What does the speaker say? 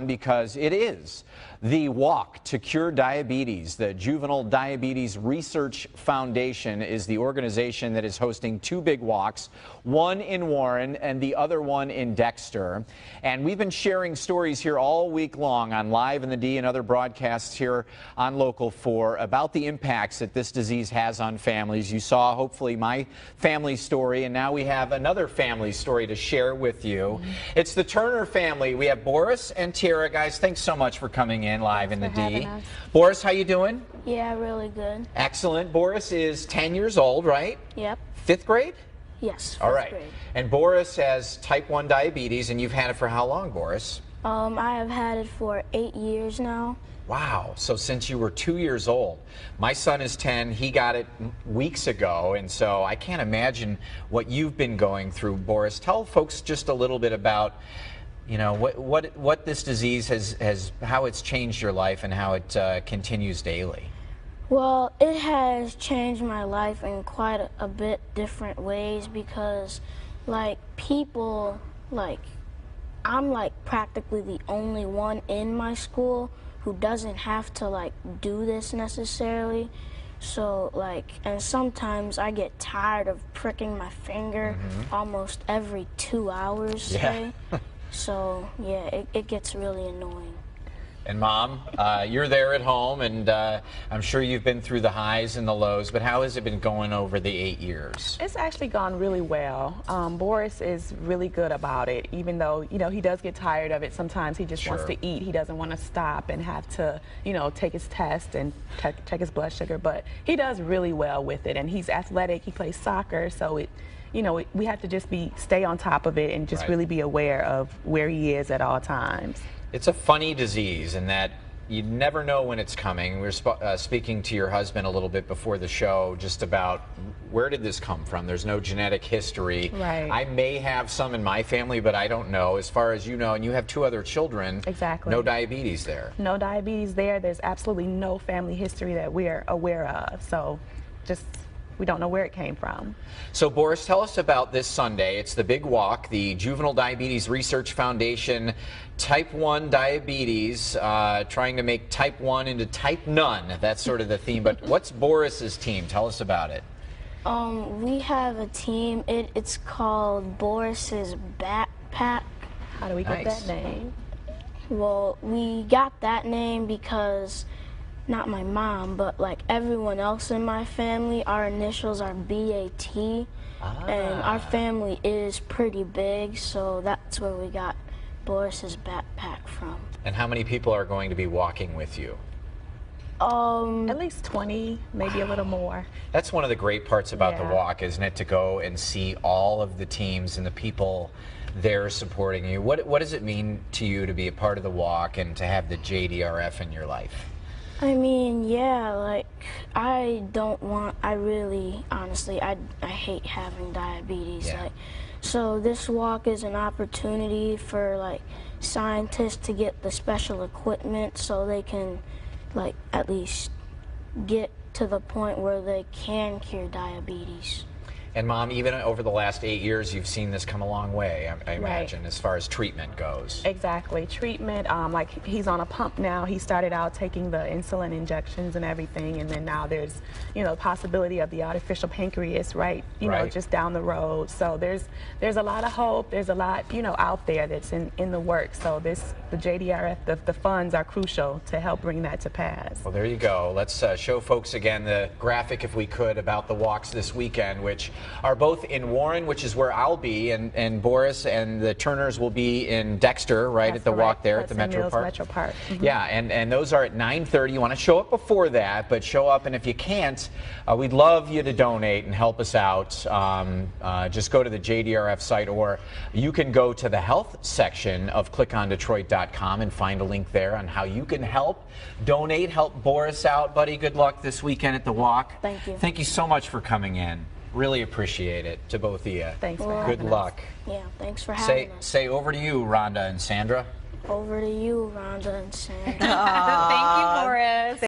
Because it is the Walk to Cure Diabetes. The Juvenile Diabetes Research Foundation is the organization that is hosting two big walks, one in Warren and the other one in Dexter. And we've been sharing stories here all week long on Live in the D and other broadcasts here on Local 4 about the impacts that this disease has on families. You saw hopefully my family story, and now we have another family story to share with you. It's the Turner family. We have Boris and Tara. Guys, thanks so much for coming in Live in the D. Boris, how you doing? Yeah, really good. Excellent. Boris is 10 years old, right? Yep. 5th grade? Yes, 5th All right. grade. And Boris has type 1 diabetes, and you've had it for how long, Boris? I have had it for 8 years now. Wow. So since you were 2 years old. My son is 10. He got it weeks ago, and so I can't imagine what you've been going through, Boris. Tell folks just a little bit about what this disease has how it's changed your life and how it continues daily. Well, it has changed my life in quite a bit different ways because, I'm practically the only one in my school who doesn't have to do this necessarily. So and sometimes I get tired of pricking my finger almost every 2 hours, say. So yeah, it gets really annoying. And Mom, you're there at home, and I'm sure you've been through the highs and the lows, but how has it been going over the 8 years? It's actually gone really well. Boris is really good about it, even though, he does get tired of it. Sometimes he just wants to eat. He doesn't want to stop and have to, take his test and check his blood sugar, but he does really well with it, and he's athletic. He plays soccer, so we have to just stay on top of it and just really be aware of where he is at all times. It's a funny disease in that you never know when it's coming. We were speaking to your husband a little bit before the show just about where did this come from. There's no genetic history. Right. I may have some in my family, but I don't know. As far as you know, and you have 2 other children. Exactly. No diabetes there. No diabetes there. There's absolutely no family history that we're aware of. So we don't know where it came from. So Boris, tell us about this Sunday. It's the big walk, the Juvenile Diabetes Research Foundation, type 1 diabetes, trying to make type 1 into type none. That's sort of the theme. But what's Boris's team? Tell us about it. We have a team. It's called Boris's Backpack. How do we get that name? Well, we got that name because not my mom, but everyone else in my family, our initials are BAT, and our family is pretty big, so that's where we got Boris's Backpack from. And how many people are going to be walking with you? At least 20, maybe a little more. That's one of the great parts about the walk, isn't it? To go and see all of the teams and the people there supporting you. What does it mean to you to be a part of the walk and to have the JDRF in your life? I mean, yeah, honestly, I hate having diabetes. Yeah. So this walk is an opportunity for scientists to get the special equipment so they can at least get to the point where they can cure diabetes. And Mom, even over the last 8 years, you've seen this come a long way, I imagine, as far as treatment goes. Exactly. Treatment, he's on a pump now. He started out taking the insulin injections and everything, and then now there's, possibility of the artificial pancreas, just down the road. So there's a lot of hope. There's a lot, out there that's in the works. So the JDRF, the funds are crucial to help bring that to pass. Well, there you go. Let's show folks again the graphic, if we could, about the walks this weekend, which are both in Warren, which is where I'll be, and Boris and the Turners will be in Dexter, right, at the walk there at the Metro Park. Yeah, and those are at 9:30. You want to show up before that, but show up, and if you can't, we'd love you to donate and help us out. Just go to the JDRF site, or you can go to the health section of clickondetroit.com and find a link there on how you can help donate, help Boris out. Buddy, good luck this weekend at the walk. Thank you. Thank you so much for coming in. Really appreciate it, to both of you. Thanks for having us. Good luck. Yeah, thanks for having us. Say over to you, Rhonda and Sandra. Over to you, Rhonda and Sandra. Thank you, Boris.